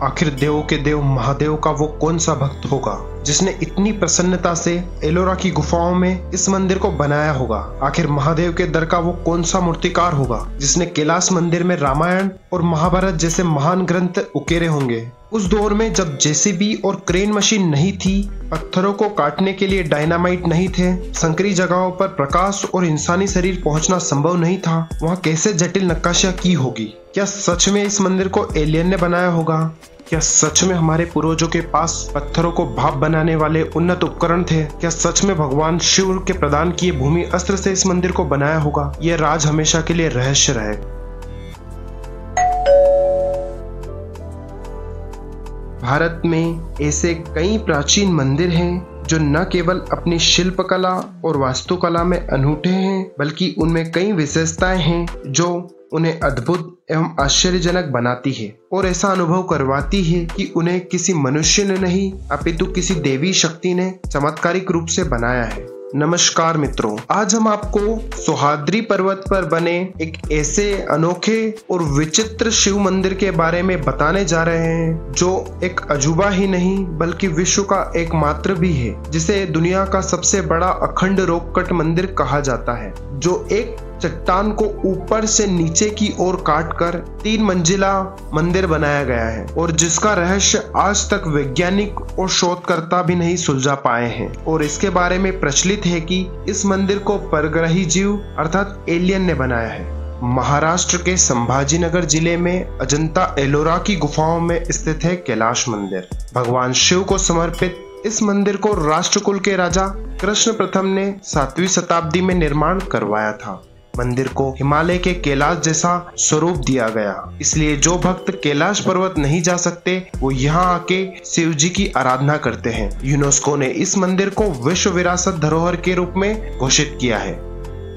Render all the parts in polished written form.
आखिर देवों के देव महादेव का वो कौन सा भक्त होगा जिसने इतनी प्रसन्नता से एलोरा की गुफाओं में इस मंदिर को बनाया होगा। आखिर महादेव के दर का वो कौन सा मूर्तिकार होगा जिसने कैलाश मंदिर में रामायण और महाभारत जैसे महान ग्रंथ उकेरे होंगे। उस दौर में जब जेसीबी और क्रेन मशीन नहीं थी, पत्थरों को काटने के लिए डायनामाइट नहीं थे, संकरी जगहों पर प्रकाश और इंसानी शरीर पहुंचना संभव नहीं था, वहां कैसे जटिल नक्काशियां की होगी। क्या सच में इस मंदिर को एलियन ने बनाया होगा? क्या सच में हमारे पूर्वजों के पास पत्थरों को भाप बनाने वाले उन्नत उपकरण थे? क्या सच में भगवान शिव के प्रदान किए भूमि अस्त्र से इस मंदिर को बनाया होगा? यह राज हमेशा के लिए रहस्य रहे। भारत में ऐसे कई प्राचीन मंदिर हैं जो न केवल अपनी शिल्पकला और वास्तुकला में अनूठे हैं, बल्कि उनमें कई विशेषताएं हैं जो उन्हें अद्भुत एवं आश्चर्यजनक बनाती है और ऐसा अनुभव करवाती है कि उन्हें किसी मनुष्य ने नहीं अपितु किसी देवी शक्ति ने चमत्कारिक रूप से बनाया है। नमस्कार मित्रों, आज हम आपको सोहाद्री पर्वत पर बने एक ऐसे अनोखे और विचित्र शिव मंदिर के बारे में बताने जा रहे हैं जो एक अजूबा ही नहीं बल्कि विश्व का एकमात्र भी है, जिसे दुनिया का सबसे बड़ा अखंड रोककट मंदिर कहा जाता है, जो एक चट्टान को ऊपर से नीचे की ओर काटकर 3 मंजिला मंदिर बनाया गया है और जिसका रहस्य आज तक वैज्ञानिक और शोधकर्ता भी नहीं सुलझा पाए हैं। और इसके बारे में प्रचलित है कि इस मंदिर को परग्रही जीव अर्थात एलियन ने बनाया है। महाराष्ट्र के संभाजीनगर जिले में अजंता एलोरा की गुफाओं में स्थित है कैलाश मंदिर। भगवान शिव को समर्पित इस मंदिर को राष्ट्रकुल के राजा कृष्ण प्रथम ने 7वीं शताब्दी में निर्माण करवाया था। मंदिर को हिमालय के कैलाश जैसा स्वरूप दिया गया, इसलिए जो भक्त कैलाश पर्वत नहीं जा सकते वो यहाँ आके शिव जी की आराधना करते हैं। यूनेस्को ने इस मंदिर को विश्व विरासत धरोहर के रूप में घोषित किया है।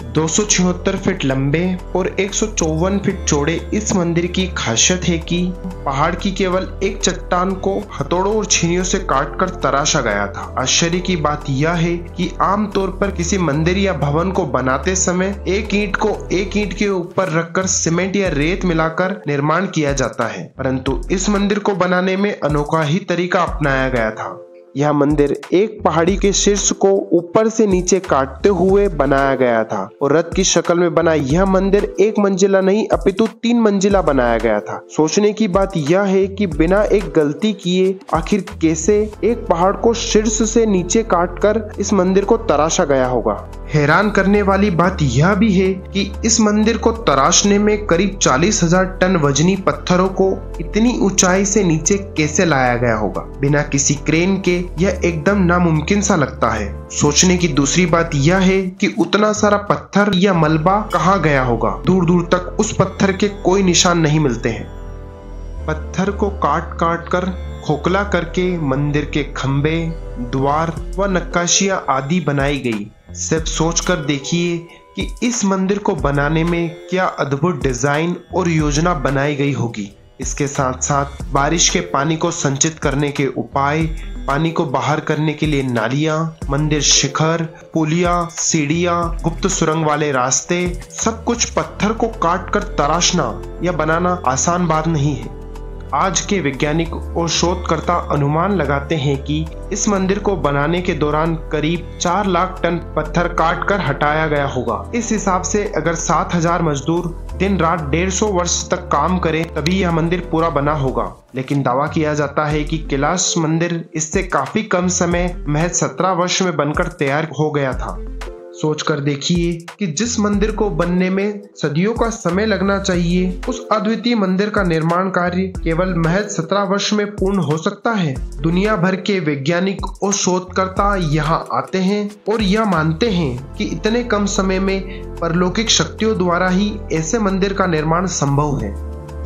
276 फीट लंबे और 154 फीट चौड़े इस मंदिर की खासियत है कि पहाड़ की केवल एक चट्टान को हथौड़ों और छीनियों से काटकर तराशा गया था। आश्चर्य की बात यह है कि आमतौर पर किसी मंदिर या भवन को बनाते समय एक ईंट को एक ईंट के ऊपर रखकर सीमेंट या रेत मिलाकर निर्माण किया जाता है, परंतु इस मंदिर को बनाने में अनोखा ही तरीका अपनाया गया था। यह मंदिर एक पहाड़ी के शीर्ष को ऊपर से नीचे काटते हुए बनाया गया था और रथ की शक्ल में बना यह मंदिर 1 मंजिला नहीं अपितु 3 मंजिला बनाया गया था। सोचने की बात यह है कि बिना एक गलती किए आखिर कैसे एक पहाड़ को शीर्ष से नीचे काटकर इस मंदिर को तराशा गया होगा। हैरान करने वाली बात यह भी है कि इस मंदिर को तराशने में करीब 40,000 टन वजनी पत्थरों को इतनी ऊंचाई से नीचे कैसे लाया गया होगा बिना किसी क्रेन के। यह एकदम नामुमकिन सा लगता है। सोचने की दूसरी बात यह है कि उतना सारा पत्थर या मलबा कहाँ गया होगा। दूर दूर तक उस पत्थर के कोई निशान नहीं मिलते हैं। पत्थर को काट काट कर खोखला करके मंदिर के खंबे, द्वार व नक्काशियां आदि बनाई गई। सिर्फ सोचकर देखिए कि इस मंदिर को बनाने में क्या अद्भुत डिजाइन और योजना बनाई गई होगी। इसके साथ साथ बारिश के पानी को संचित करने के उपाय, पानी को बाहर करने के लिए नालियां, मंदिर शिखर, पुलिया, सीढ़ियां, गुप्त सुरंग वाले रास्ते, सब कुछ पत्थर को काट कर तराशना या बनाना आसान बात नहीं है। आज के वैज्ञानिक और शोधकर्ता अनुमान लगाते हैं कि इस मंदिर को बनाने के दौरान करीब 4 लाख टन पत्थर काट कर हटाया गया होगा। इस हिसाब से अगर 7,000 मजदूर दिन रात 150 वर्ष तक काम करें तभी यह मंदिर पूरा बना होगा। लेकिन दावा किया जाता है कि कैलाश मंदिर इससे काफी कम समय महज 17 वर्ष में बनकर तैयार हो गया था। सोचकर देखिए कि जिस मंदिर को बनने में सदियों का समय लगना चाहिए, उस अद्वितीय मंदिर का निर्माण कार्य केवल महज 17 वर्ष में पूर्ण हो सकता है। दुनिया भर के वैज्ञानिक और शोधकर्ता यहाँ आते हैं और यह मानते हैं कि इतने कम समय में परलौकिक शक्तियों द्वारा ही ऐसे मंदिर का निर्माण संभव है।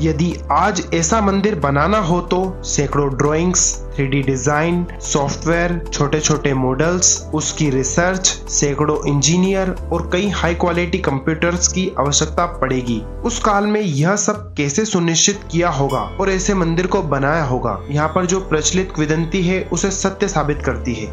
यदि आज ऐसा मंदिर बनाना हो तो सैकड़ों ड्राइंग्स, 3D डिजाइन, सॉफ्टवेयर, छोटे छोटे मॉडल्स, उसकी रिसर्च, सैकड़ों इंजीनियर और कई हाई क्वालिटी कंप्यूटर्स की आवश्यकता पड़ेगी। उस काल में यह सब कैसे सुनिश्चित किया होगा और ऐसे मंदिर को बनाया होगा, यहाँ पर जो प्रचलित किंवदंती है उसे सत्य साबित करती है।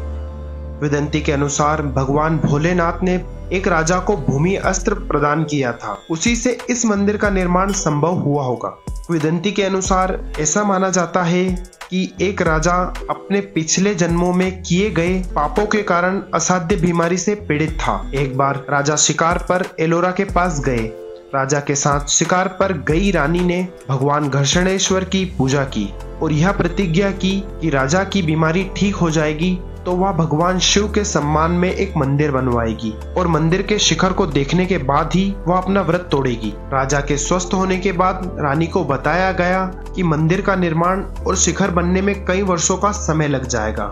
किंवदंती के अनुसार भगवान भोलेनाथ ने एक राजा को भूमि अस्त्र प्रदान किया था, उसी से इस मंदिर का निर्माण संभव हुआ होगा। किंवदंती के अनुसार ऐसा माना जाता है कि एक राजा अपने पिछले जन्मों में किए गए पापों के कारण असाध्य बीमारी से पीड़ित था। एक बार राजा शिकार पर एलोरा के पास गए। राजा के साथ शिकार पर गई रानी ने भगवान घर्षणेश्वर की पूजा की और यह प्रतिज्ञा की कि राजा की बीमारी ठीक हो जाएगी तो वह भगवान शिव के सम्मान में एक मंदिर बनवाएगी और मंदिर के शिखर को देखने के बाद ही वह अपना व्रत तोड़ेगी। राजा के स्वस्थ होने के बाद रानी को बताया गया कि मंदिर का निर्माण और शिखर बनने में कई वर्षों का समय लग जाएगा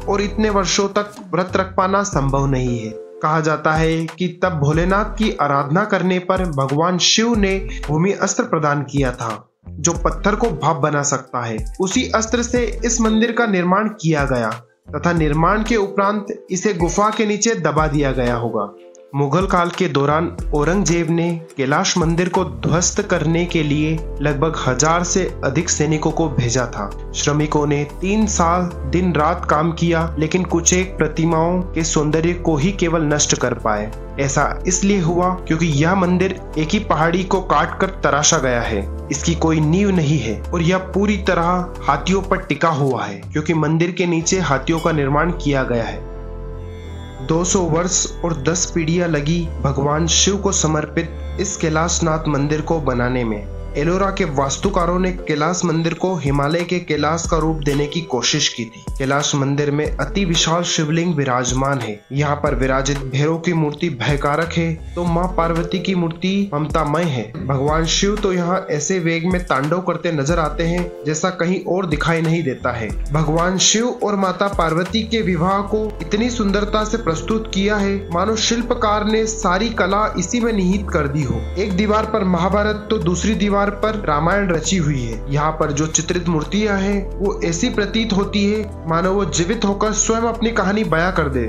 और इतने वर्षों तक व्रत रख पाना संभव नहीं है। कहा जाता है कि तब भोलेनाथ की आराधना करने पर भगवान शिव ने भूमि अस्त्र प्रदान किया था जो पत्थर को भाप बना सकता है। उसी अस्त्र से इस मंदिर का निर्माण किया गया तथा निर्माण के उपरांत इसे गुफा के नीचे दबा दिया गया होगा। मुगल काल के दौरान औरंगजेब ने कैलाश मंदिर को ध्वस्त करने के लिए लगभग 1000 से अधिक सैनिकों को भेजा था। श्रमिकों ने 3 साल दिन रात काम किया, लेकिन कुछ एक प्रतिमाओं के सौंदर्य को ही केवल नष्ट कर पाए। ऐसा इसलिए हुआ क्योंकि यह मंदिर एक ही पहाड़ी को काट कर तराशा गया है। इसकी कोई नींव नहीं है और यह पूरी तरह हाथियों पर टिका हुआ है क्योंकि मंदिर के नीचे हाथियों का निर्माण किया गया है। 200 वर्ष और 10 पीढ़ियां लगी भगवान शिव को समर्पित इस कैलाशनाथ मंदिर को बनाने में। एलोरा के वास्तुकारों ने कैलाश मंदिर को हिमालय के कैलाश का रूप देने की कोशिश की थी। कैलाश मंदिर में अति विशाल शिवलिंग विराजमान है। यहाँ पर विराजित भैरव की मूर्ति भयकारक है तो माँ पार्वती की मूर्ति ममतामय है। भगवान शिव तो यहाँ ऐसे वेग में तांडव करते नजर आते हैं जैसा कहीं और दिखाई नहीं देता है। भगवान शिव और माता पार्वती के विवाह को इतनी सुंदरता से प्रस्तुत किया है मानो शिल्पकार ने सारी कला इसी में निहित कर दी हो। एक दीवार पर महाभारत तो दूसरी दीवार पर रामायण रची हुई है। यहाँ पर जो चित्रित मूर्तियां हैं वो ऐसी प्रतीत होती है मानो वो जीवित होकर स्वयं अपनी कहानी बयां कर दे।